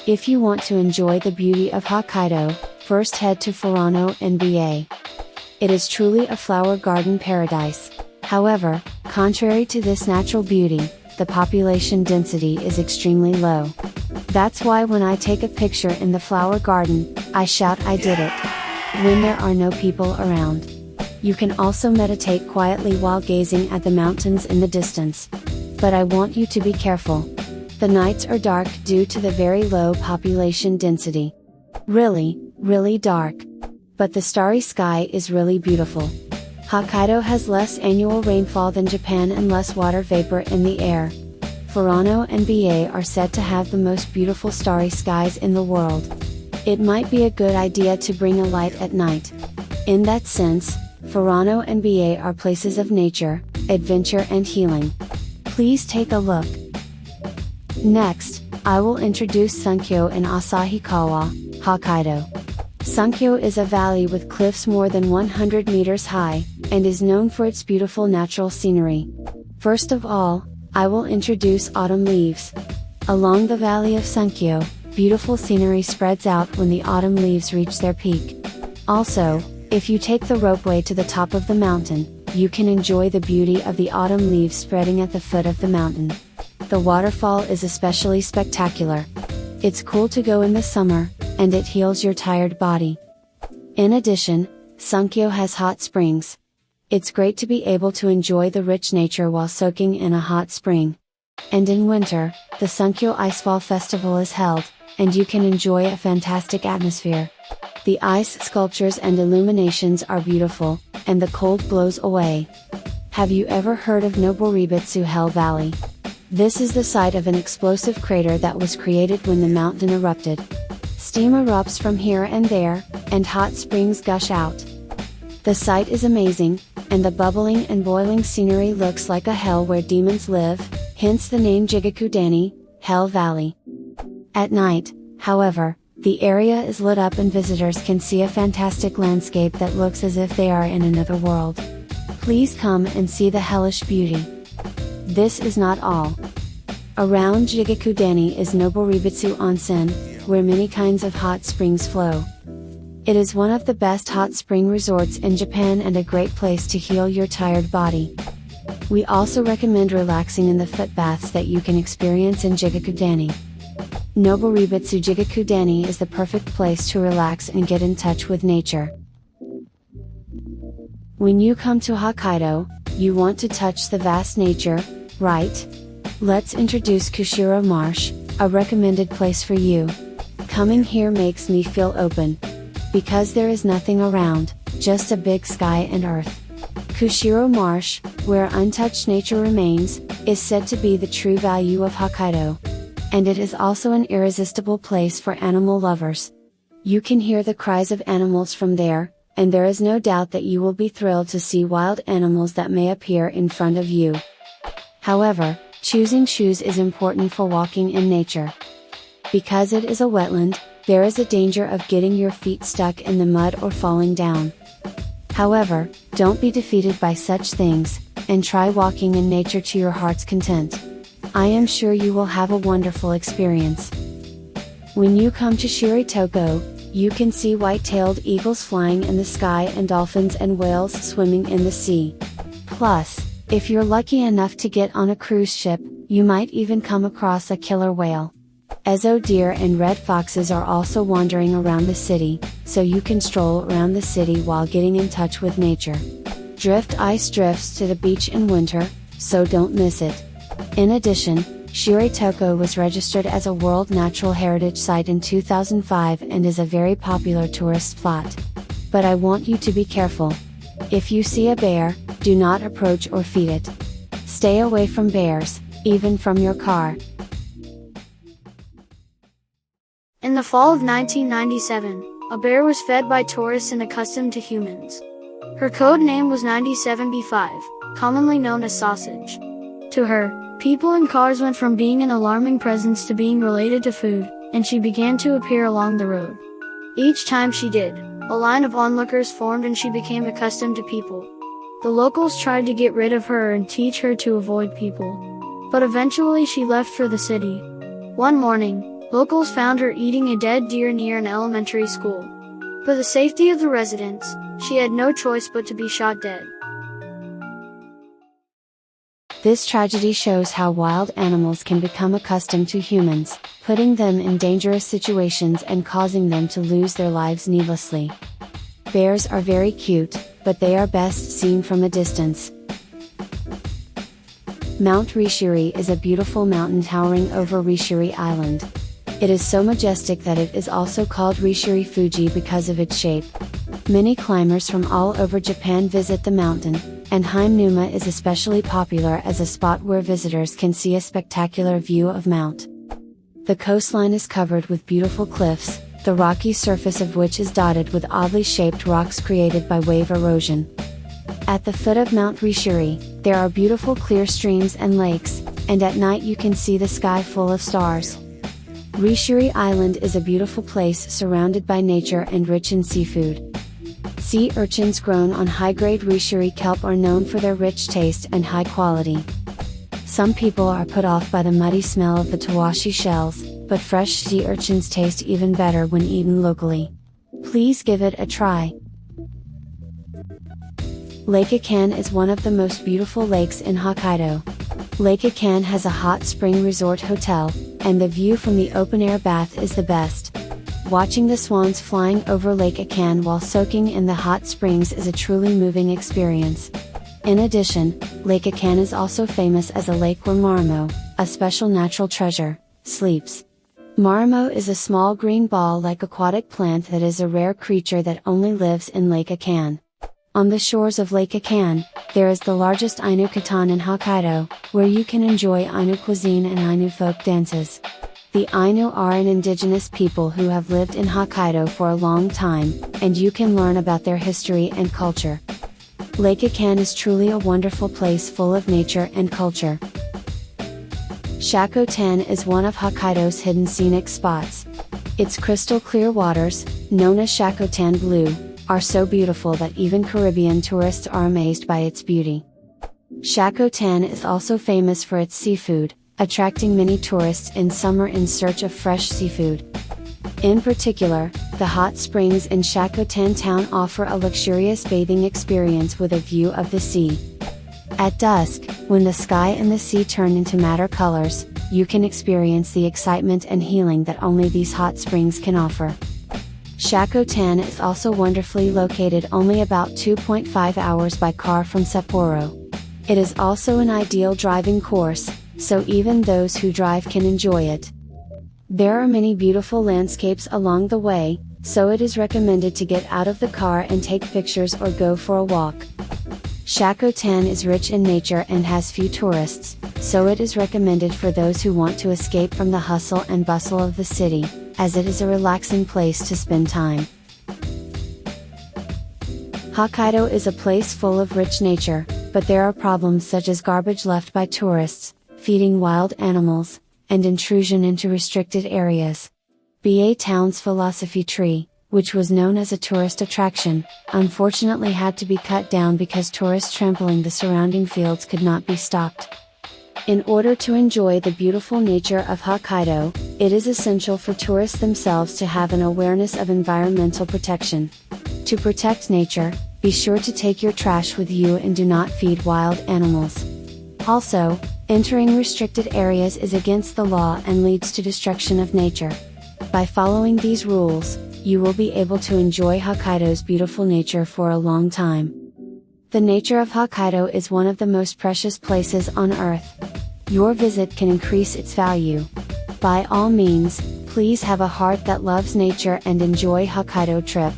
If you want to enjoy the beauty of Hokkaido, first head to Furano NBA. It is truly a flower garden paradise. However, contrary to this natural beauty, the population density is extremely low. That's why when I take a picture in the flower garden, I shout I did it. When there are no people around. You can also meditate quietly while gazing at the mountains in the distance. But I want you to be careful. The nights are dark due to the very low population density. Really dark. But the starry sky is really beautiful. Hokkaido has less annual rainfall than Japan and less water vapor in the air. Furano and BA are said to have the most beautiful starry skies in the world. It might be a good idea to bring a light at night. In that sense, Furano and BA are places of nature, adventure and healing. Please take a look. Next, I will introduce Sunkyo in Asahikawa, Hokkaido. Sunkyo is a valley with cliffs more than 100 meters high, and is known for its beautiful natural scenery. First of all, I will introduce autumn leaves. Along the valley of Sunkyo, beautiful scenery spreads out when the autumn leaves reach their peak. Also, if you take the ropeway to the top of the mountain, you can enjoy the beauty of the autumn leaves spreading at the foot of the mountain. The waterfall is especially spectacular. It's cool to go in the summer, and it heals your tired body. In addition, Sunkyo has hot springs. It's great to be able to enjoy the rich nature while soaking in a hot spring. And in winter, the Sunkyo Icefall Festival is held, and you can enjoy a fantastic atmosphere. The ice sculptures and illuminations are beautiful, and the cold blows away. Have you ever heard of Noboribitsu Hell Valley? This is the site of an explosive crater that was created when the mountain erupted. Steam erupts from here and there, and hot springs gush out. The site is amazing, and the bubbling and boiling scenery looks like a hell where demons live, hence the name Jigakudani, Hell Valley. At night, however, the area is lit up and visitors can see a fantastic landscape that looks as if they are in another world. Please come and see the hellish beauty. This is not all. Around Jigakudani is Noboribitsu Onsen, where many kinds of hot springs flow. It is one of the best hot spring resorts in Japan and a great place to heal your tired body. We also recommend relaxing in the foot baths that you can experience in Jigakudani. Noboribitsu Jigakudani is the perfect place to relax and get in touch with nature. When you come to Hokkaido, you want to touch the vast nature, right? Let's introduce Kushiro Marsh, a recommended place for you. Coming here makes me feel open. Because there is nothing around, just a big sky and earth. Kushiro Marsh, where untouched nature remains, is said to be the true value of Hokkaido. And it is also an irresistible place for animal lovers. You can hear the cries of animals from there, and there is no doubt that you will be thrilled to see wild animals that may appear in front of you. However, choosing shoes is important for walking in nature. Because it is a wetland, there is a danger of getting your feet stuck in the mud or falling down. However, don't be defeated by such things, and try walking in nature to your heart's content. I am sure you will have a wonderful experience. When you come to Shiritoko, you can see white-tailed eagles flying in the sky and dolphins and whales swimming in the sea. Plus, if you're lucky enough to get on a cruise ship, you might even come across a killer whale. Ezo deer and red foxes are also wandering around the city, so you can stroll around the city while getting in touch with nature. Drift ice drifts to the beach in winter, so don't miss it. In addition, Shiritoko was registered as a World Natural Heritage Site in 2005 and is a very popular tourist spot. But I want you to be careful. If you see a bear, do not approach or feed it. Stay away from bears, even from your car. In the fall of 1997, a bear was fed by tourists and accustomed to humans. Her code name was 97B5, commonly known as sausage. To her, people and cars went from being an alarming presence to being related to food, and she began to appear along the road. Each time she did, a line of onlookers formed and she became accustomed to people. The locals tried to get rid of her and teach her to avoid people. But eventually she left for the city. One morning, Locals found her eating a dead deer near an elementary school. For the safety of the residents, she had no choice but to be shot dead. This tragedy shows how wild animals can become accustomed to humans, putting them in dangerous situations and causing them to lose their lives needlessly. Bears are very cute, but they are best seen from a distance. Mount Rishiri is a beautiful mountain towering over Rishiri Island. It is so majestic that it is also called Rishiri Fuji because of its shape. Many climbers from all over Japan visit the mountain, and Haimnuma is especially popular as a spot where visitors can see a spectacular view of Mount. The coastline is covered with beautiful cliffs, the rocky surface of which is dotted with oddly shaped rocks created by wave erosion. At the foot of Mount Rishiri, there are beautiful clear streams and lakes, and at night you can see the sky full of stars. Rishiri Island is a beautiful place surrounded by nature and rich in seafood. Sea urchins grown on high-grade Rishiri kelp are known for their rich taste and high quality. Some people are put off by the muddy smell of the tawashi shells, but fresh sea urchins taste even better when eaten locally. Please give it a try. Lake Akan is one of the most beautiful lakes in Hokkaido. Lake Akan has a hot spring resort hotel, and the view from the open-air bath is the best. Watching the swans flying over Lake Akan while soaking in the hot springs is a truly moving experience. In addition, Lake Akan is also famous as a lake where Marimo, a special natural treasure, sleeps. Marimo is a small green ball-like aquatic plant that is a rare creature that only lives in Lake Akan. On the shores of Lake Akan, there is the largest Ainu Katan in Hokkaido, where you can enjoy Ainu cuisine and Ainu folk dances. The Ainu are an indigenous people who have lived in Hokkaido for a long time, and you can learn about their history and culture. Lake Akan is truly a wonderful place full of nature and culture. Shakotan is one of Hokkaido's hidden scenic spots. Its crystal clear waters, known as Shakotan Blue, are so beautiful that even Caribbean tourists are amazed by its beauty. Shakotan is also famous for its seafood, attracting many tourists in summer in search of fresh seafood. In particular, the hot springs in Shakotan town offer a luxurious bathing experience with a view of the sea. At dusk, when the sky and the sea turn into madder colors, you can experience the excitement and healing that only these hot springs can offer. Shakotan is also wonderfully located only about 2.5 hours by car from Sapporo. It is also an ideal driving course, so even those who drive can enjoy it. There are many beautiful landscapes along the way, so it is recommended to get out of the car and take pictures or go for a walk. Shakotan is rich in nature and has few tourists, so it is recommended for those who want to escape from the hustle and bustle of the city, as it is a relaxing place to spend time. Hokkaido is a place full of rich nature, but there are problems such as garbage left by tourists, feeding wild animals, and intrusion into restricted areas. BA Town's philosophy tree, which was known as a tourist attraction, unfortunately had to be cut down because tourists trampling the surrounding fields could not be stopped. In order to enjoy the beautiful nature of Hokkaido, it is essential for tourists themselves to have an awareness of environmental protection. To protect nature, be sure to take your trash with you and do not feed wild animals. Also, entering restricted areas is against the law and leads to destruction of nature. By following these rules, you will be able to enjoy Hokkaido's beautiful nature for a long time. The nature of Hokkaido is one of the most precious places on Earth. Your visit can increase its value. By all means, please have a heart that loves nature and enjoy Hokkaido trip.